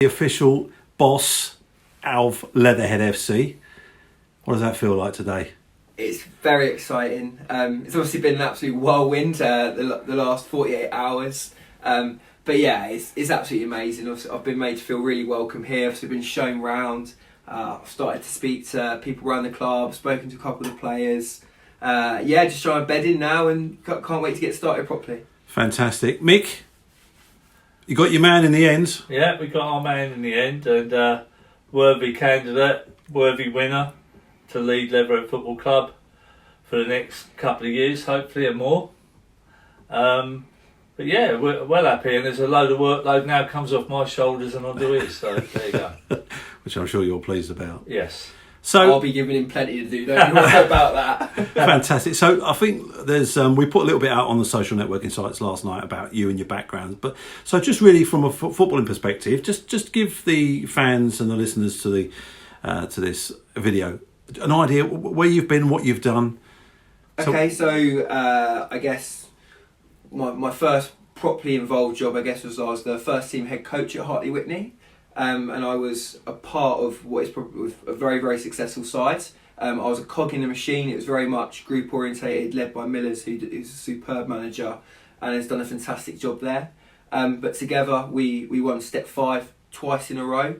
The official boss of Leatherhead FC. What does that feel like today? It's very exciting. It's obviously been an absolute whirlwind the last 48 hours. But yeah, it's absolutely amazing. I've been made to feel really welcome here. I've been shown round. I've started to speak to people around the club, spoken to a couple of the players. Just trying to bed in now and can't wait to get started properly. Fantastic. Mick, you got your man in the end. Yeah, we got our man in the end, and worthy candidate, worthy winner to lead Leatherhead Football Club for the next couple of years, hopefully, and more. But yeah, we're well happy, and there's a load of workload now comes off my shoulders, and I'll do it. So there you go. Which I'm sure you're pleased about. Yes. So I'll be giving him plenty to do. Don't you worry about that. Fantastic. So I think there's we put a little bit out on the social networking sites last night about you and your background. But so just really from a footballing perspective, just give the fans and the listeners to the to this video an idea where you've been, what you've done. Okay, so I guess my first properly involved job, I guess, was I was the first team head coach at Hartley Whitney. And I was a part of what is probably a very, very successful side. I was a cog in the machine. It was very much group orientated, led by Millers, who's a superb manager and has done a fantastic job there. But together we won step 5 twice in a row.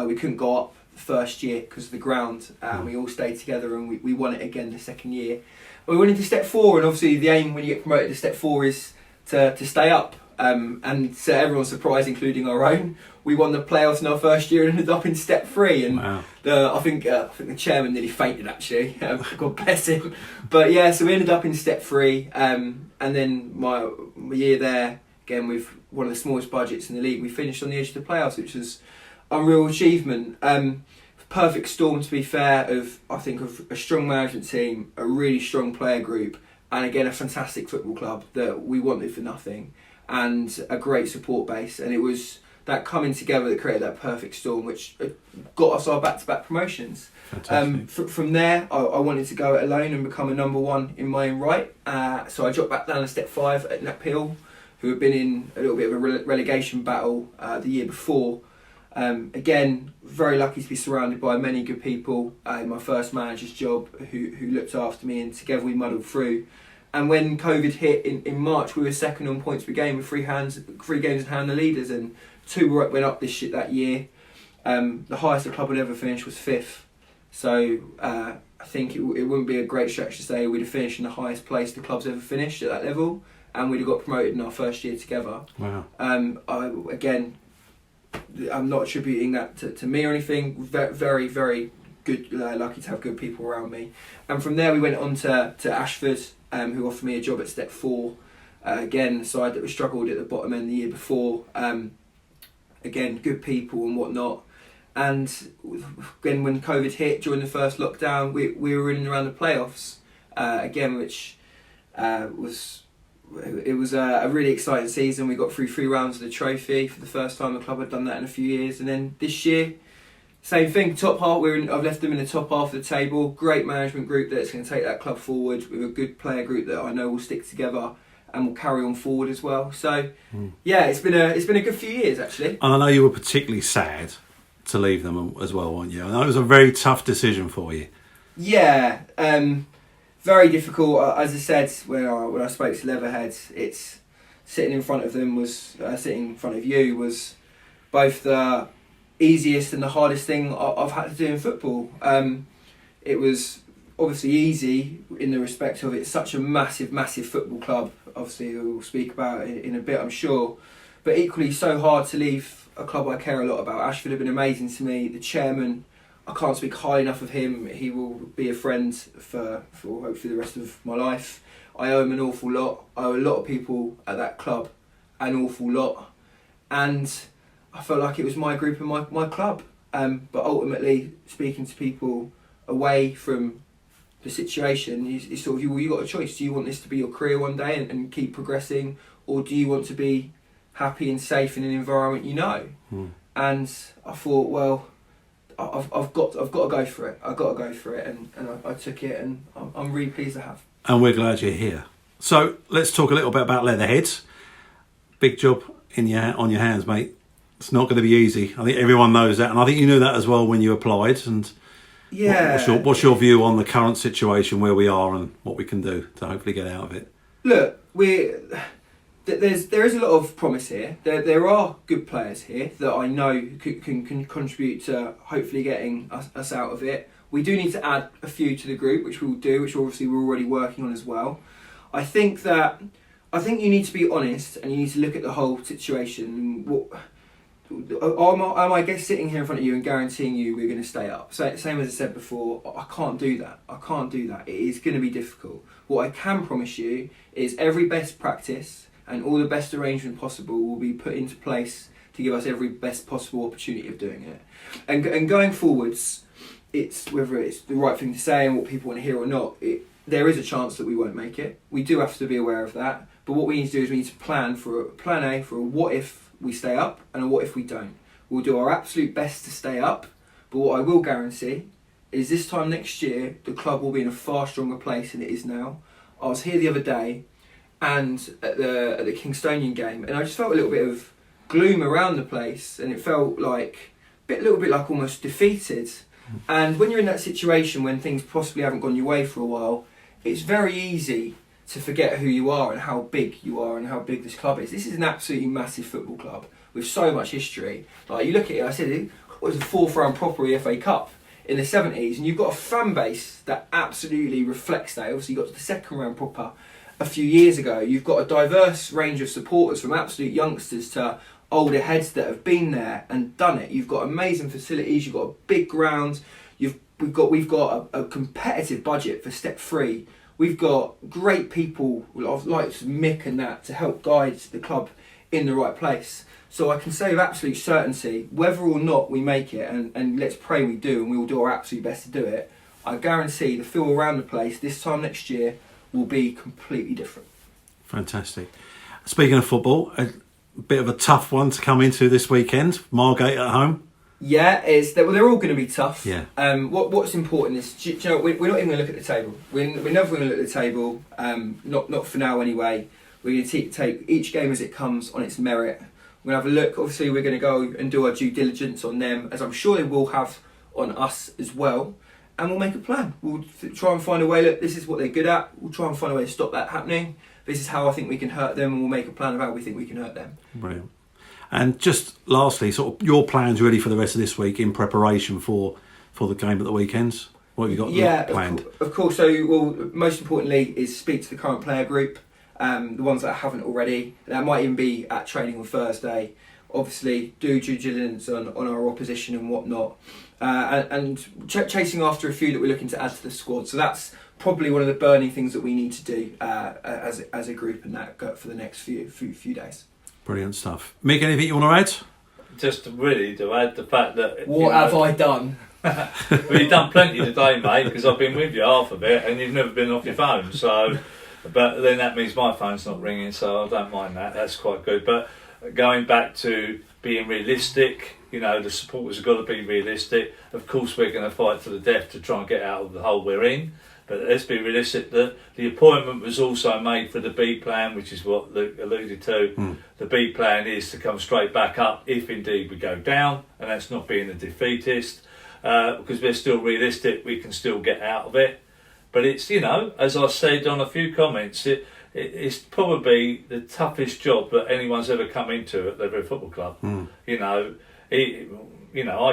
We couldn't go up the first year because of the ground. We all stayed together and we won it again the second year. We went into step 4, and obviously the aim when you get promoted to step 4 is to stay up. And to everyone's surprise, including our own, we won the playoffs in our first year and ended up in step 3. And wow. I think the chairman nearly fainted actually. God bless him. But yeah, so we ended up in step 3. And then my year there, again with one of the smallest budgets in the league, we finished on the edge of the playoffs, which was unreal achievement. Perfect storm, to be fair, of a strong management team, a really strong player group, and again a fantastic football club that we wanted for nothing, and a great support base. And it was that coming together that created that perfect storm, which got us our back-to-back promotions. From there, I wanted to go it alone and become a number 1 in my own right. So I dropped back down to step 5 at Nap Hill, who had been in a little bit of a relegation battle the year before. Again, very lucky to be surrounded by many good people in my first manager's job who looked after me, and together we muddled through. And when COVID hit in March, we were second on points per game with 3 games in hand the leaders, and 2 went up that year. The highest the club had ever finished was 5th. So I think it wouldn't be a great stretch to say we'd have finished in the highest place the club's ever finished at that level, and we'd have got promoted in our first year together. Wow. I'm not attributing that to me or anything. Very, very good. Lucky to have good people around me. And from there we went on to Ashford, who offered me a job at step 4. Again, a side that we struggled at the bottom end the year before. Again, good people and whatnot. And again, when COVID hit during the first lockdown, we were in and around the playoffs again, which was a really exciting season. We got through 3 rounds of the trophy for the first time. The club had done that in a few years, and then this year, same thing. Top half. I've left them in the top half of the table. Great management group that's going to take that club forward, with a good player group that I know will stick together and will carry on forward as well. So, yeah, it's been a good few years actually. And I know you were particularly sad to leave them as well, weren't you? I know it was a very tough decision for you. Yeah, very difficult. As I said when I spoke to Leatherhead, it's sitting in front of them sitting in front of you was both the easiest and the hardest thing I've had to do in football. It was obviously easy in the respect of it's such a massive football club. Obviously we'll speak about it in a bit, I'm sure, but equally so hard to leave a club I care a lot about. Ashford have been amazing to me. The chairman, I can't speak highly enough of him. He will be a friend for hopefully the rest of my life. I owe him an awful lot. I owe a lot of people at that club an awful lot, and I felt like it was my group and my club. But ultimately, speaking to people away from the situation, it's sort of you got a choice. Do you want this to be your career one day and keep progressing, or do you want to be happy and safe in an environment you know? And I thought, well, I've got to go for it. I've got to go for it, and I took it, and I'm really pleased to have. And we're glad you're here. So let's talk a little bit about Leatherhead. Big job on your hands, mate. It's not going to be easy. I think everyone knows that, and I think you knew that as well when you applied. And what's your view on the current situation where we are and what we can do to hopefully get out of it? Look, there is a lot of promise here. There are good players here that I know can contribute to hopefully getting us out of it. We do need to add a few to the group, which we'll do, which obviously we're already working on as well. I think you need to be honest and you need to look at the whole situation. Am I guess sitting here in front of you and guaranteeing you we're going to stay up? So, same as I said before, I can't do that. It is going to be difficult. What I can promise you is every best practice and all the best arrangement possible will be put into place to give us every best possible opportunity of doing it. And going forwards, it's whether it's the right thing to say and what people want to hear or not, there is a chance that we won't make it. We do have to be aware of that. But what we need to do is we need to plan A for a what if we stay up and a what if we don't. We'll do our absolute best to stay up, but what I will guarantee is this time next year the club will be in a far stronger place than it is now. I was here the other day and at the Kingstonian game, and I just felt a little bit of gloom around the place, and it felt like a little bit like almost defeated. And when you're in that situation when things possibly haven't gone your way for a while, it's very easy to forget who you are and how big you are and how big this club is. This is an absolutely massive football club with so much history. Like, you look at it, I said it was a fourth round proper FA Cup in the 70s, and you've got a fan base that absolutely reflects that. Obviously, you got to the second round proper a few years ago. You've got a diverse range of supporters from absolute youngsters to older heads that have been there and done it. You've got amazing facilities, you've got a big ground, we've got a competitive budget for step 3. We've got great people like Mick and that to help guide the club in the right place. So I can say with absolute certainty, whether or not we make it, and let's pray we do, and we will do our absolute best to do it, I guarantee the feel around the place this time next year will be completely different. Fantastic. Speaking of football, a bit of a tough one to come into this weekend. Margate at home. Yeah, they're all going to be tough. Yeah. What's important is, we're not even going to look at the table. We're never going to look at the table. Not for now anyway. We're going to take each game as it comes on its merit. We're going to have a look. Obviously, we're going to go and do our due diligence on them, as I'm sure they will have on us as well. And we'll make a plan. We'll try and find a way. Look, this is what they're good at. We'll try and find a way to stop that happening. This is how I think we can hurt them, and we'll make a plan of how we think we can hurt them. Brilliant. And just lastly, sort of your plans really for the rest of this week in preparation for the game at the weekends? What have you got planned? Of course. So, most importantly is speak to the current player group, the ones that haven't already. That might even be at training on Thursday. Obviously, do due diligence on our opposition and whatnot. And chasing after a few that we're looking to add to the squad. So that's probably one of the burning things that we need to do as a group, and that for the next few days. Brilliant stuff. Mick, anything you want to add? Just really to add the fact that... What have I done? Well, you've done plenty today, mate, because I've been with you half of it and you've never been off your phone. So, but then that means my phone's not ringing, so I don't mind that. That's quite good. But going back to being realistic, the supporters have got to be realistic. Of course, we're going to fight to the death to try and get out of the hole we're in. But let's be realistic. The appointment was also made for the B plan, which is what Luke alluded to. The B plan is to come straight back up if indeed we go down, and that's not being a defeatist, because we're still realistic. We can still get out of it. But it's, as I said on a few comments, it's probably the toughest job that anyone's ever come into at Leatherhead Football Club. I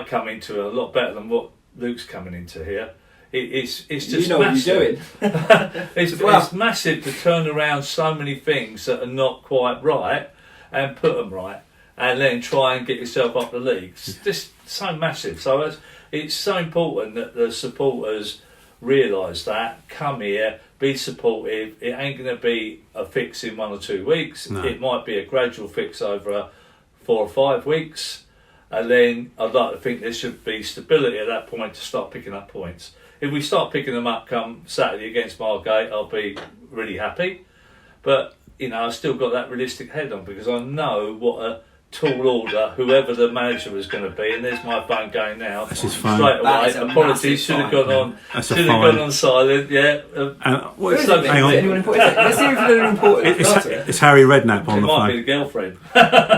come into it a lot better than what Luke's coming into here. It's just massive. What you're doing. It's massive to turn around so many things that are not quite right and put them right, and then try and get yourself up the league. It's just so massive. So it's so important that the supporters realise that, come here, be supportive. It ain't going to be a fix in 1 or 2 weeks. No. It might be a gradual fix over 4 or 5 weeks, and then I'd like to think there should be stability at that point to start picking up points. If we start picking them up come Saturday against Margate, I'll be really happy. But, I've still got that realistic head on, because I know what a tall order whoever the manager was going to be, and there's my phone going now. That's his phone. Straight That is away. a Apologies, should have gone on. That's a Should have fine. gone on silent. Yeah. What is Hang hang on. Anyone important? Let's see if anyone important. It's Harry Redknapp on It the might be phone. the girlfriend.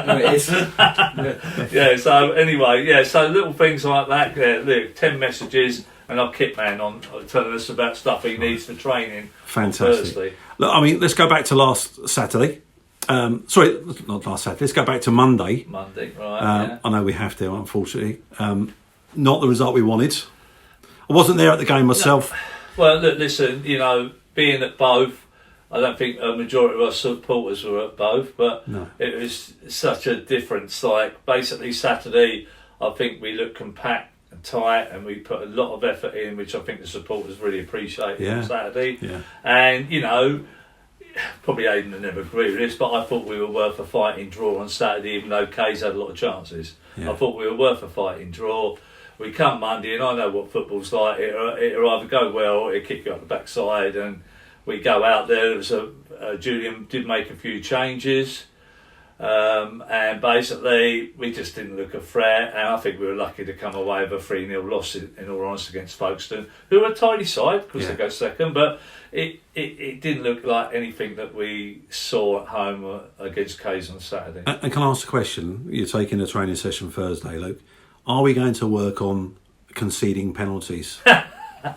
No, it is. Yeah. So anyway, yeah. So little things like that. Yeah, look, 10 messages, and our kit man on telling us about stuff he needs for training. Fantastic. On Thursday. Look, I mean, let's go back to last Saturday. Sorry, not last Saturday. Let's go back to Monday. Monday, right? I know we have to, unfortunately. Not the result we wanted. I wasn't there at the game myself. Well, look, listen. You know, being at both, I don't think a majority of our supporters were at both, but No. it was such a difference. Like basically Saturday, I think we looked compact and tight, and we put a lot of effort in, which I think the supporters really appreciated Yeah. on Saturday. Yeah. And you know, probably Aidan would never agree with this, but I thought we were worth a fighting draw on Saturday, even though Kay's had a lot of chances. Yeah. I thought we were worth a fighting draw. We come Monday, and I know what football's like. It'll either go well or it'll kick you up the backside. And we go out there. It was Julian did make a few changes. And basically, we just didn't look a threat. And I think we were lucky to come away with a 3-0 loss, in all honesty, against Folkestone, who are a tidy side because they go second. But it didn't look like anything that we saw at home against Kays on Saturday. And can I ask a question? You're taking a training session Thursday, Luke. Are we going to work on conceding penalties?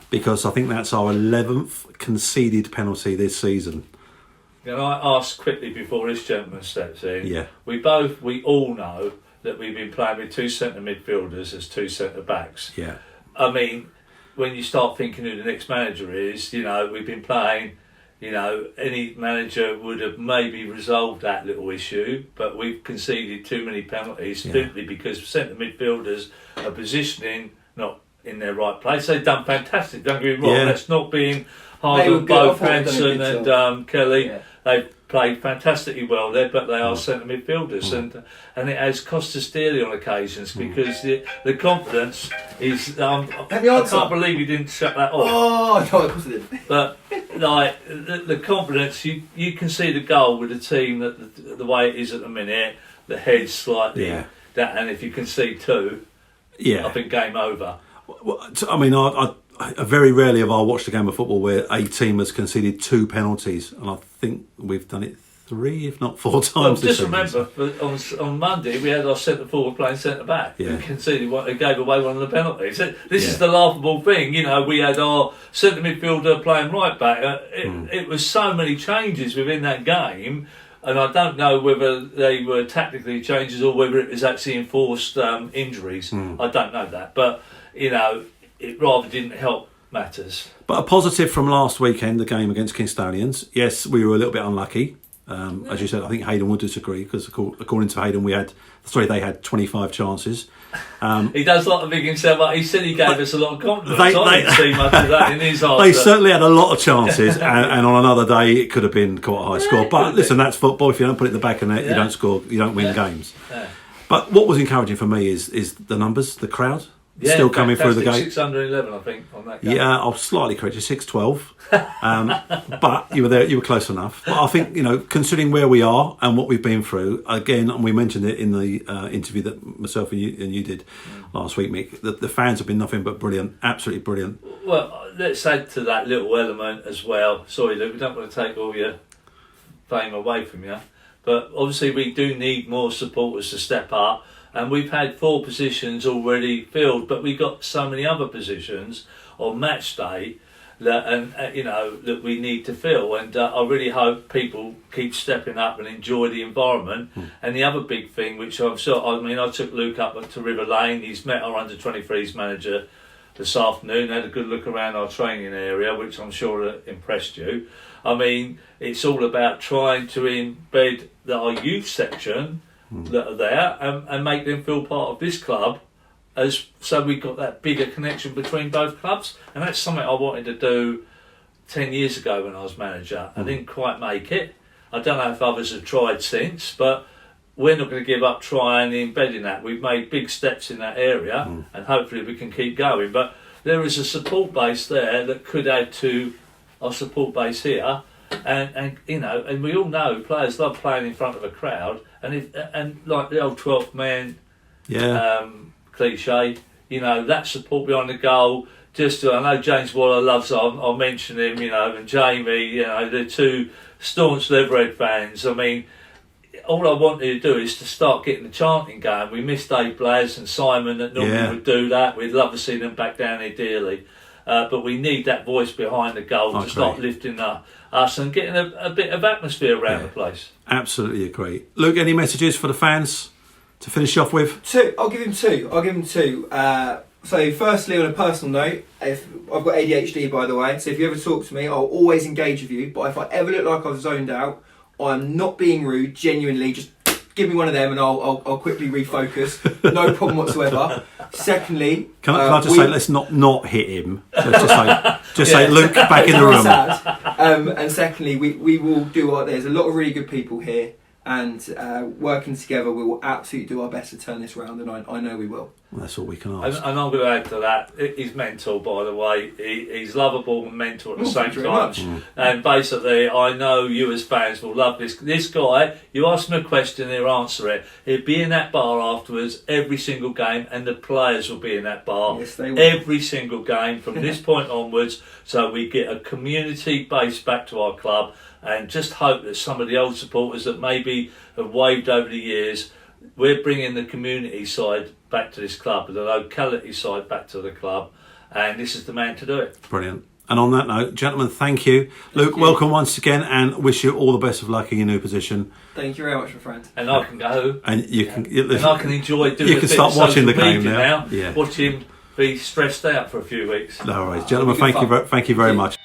Because I think that's our 11th conceded penalty this season. Can I ask quickly before this gentleman steps in? Yeah. We all know that we've been playing with 2 centre midfielders as 2 centre backs. Yeah. I mean, when you start thinking who the next manager is, you know, we've been playing, you know, any manager would have maybe resolved that little issue, but we've conceded too many penalties simply because centre midfielders are positioning not in their right place. They've done fantastic, don't get me wrong. Yeah. That's not being hard They were on good. I both thought they've done a Hanson good and Kelly. Yeah. They've played fantastically well there, but they are centre midfielders, and it has cost us dearly on occasions because the confidence is. I can't believe you didn't shut that off. Oh, no, of course I didn't. But like the confidence, you can see the goal with the team that the way it is at the minute, the head slightly that, and if you can see 2, I think game over. Well, I mean, I very rarely have I watched a game of football where a team has conceded 2 penalties, and I think we've done it 3, if not 4 times. Well, this just season. remember, on Monday we had our centre forward playing centre back. Yeah. We conceded one, they gave away one of the penalties. This is the laughable thing, you know. We had our centre midfielder playing right back. It was so many changes within that game. And I don't know whether they were tactically changes or whether it was actually enforced injuries. I don't know that. But, you know, it rather didn't help matters. But a positive from last weekend, the game against Kingstonians. Yes, we were a little bit unlucky. As you said, I think Hayden would disagree because according to Hayden, they had 25 chances. He does like to big himself up. He said he gave us a lot of confidence. I didn't see much of that in his answer. They certainly had a lot of chances, and on another day it could have been quite a high score. But listen, that's football. If you don't put it in the back of the net, you don't score. You don't win games. Yeah. But what was encouraging for me is the numbers, the crowd. Still coming through the gate. 611, I think, on that game. Yeah, I'll slightly correct you, 612. But you were there, you were close enough. But I think, you know, considering where we are and what we've been through, again, and we mentioned it in the interview that myself and you did last week, Mick, the fans have been nothing but brilliant, absolutely brilliant. Well, let's add to that little element as well. Sorry, Luke, we don't want to take all your fame away from you. But obviously we do need more supporters to step up. And we've had 4 positions already filled, but we got so many other positions on match day that we need to fill. And I really hope people keep stepping up and enjoy the environment. And the other big thing, which I took Luke up to River Lane. He's met our under-23s manager this afternoon. Had a good look around our training area, which I'm sure impressed you. I mean, it's all about trying to embed our youth section that are there and make them feel part of this club, so we've got that bigger connection between both clubs. And that's something I wanted to do 10 years ago when I was manager. I didn't quite make it. I don't know if others have tried since, but we're not going to give up trying and embedding that. We've made big steps in that area and hopefully we can keep going. But there is a support base there that could add to our support base here. and you know, and we all know players love playing in front of a crowd, and like the old 12th man cliche, you know, that support behind the goal. I know James Waller loves. I'll mention him, you know, and Jamie. You know, they're two staunch Leatherhead fans. I mean, all I wanted to do is to start getting the chanting going. We missed Dave Blaz and Simon that normally would do that. We'd love to see them back down here dearly. But we need that voice behind the goal to start lifting us and getting a bit of atmosphere around the place. Absolutely agree. Luke, any messages for the fans to finish off with? Two. I'll give him two. So firstly, on a personal note, if I've got ADHD, by the way, so if you ever talk to me, I'll always engage with you. But if I ever look like I've zoned out, I'm not being rude. Genuinely, just give me one of them and I'll quickly refocus. No problem whatsoever. Secondly, can I just say, let's not hit him. Just say Luke back in the room. And secondly, we will do there's a lot of really good people here, and working together, we will absolutely do our best to turn this around, and I know we will. Well, that's all we can ask. And I'm going to add to that, he's mental, by the way. He's lovable and mental at the same time. And basically, I know you as fans will love this. This guy, you ask him a question, he'll answer it. He'll be in that bar afterwards every single game, and the players will be in that bar every single game from this point onwards. So we get a community base back to our club, and just hope that some of the old supporters that maybe have waved over the years, we're bringing the community side back to this club, the locality side back to the club, and this is the man to do it. Brilliant. And on that note, gentlemen, thank you. Luke, welcome once again, and wish you all the best of luck in your new position. Thank you very much, my friend. And I can go. And you can. And I can enjoy doing. You can start watching the game now. Watch him be stressed out for a few weeks. No worries, gentlemen. Thank you very much.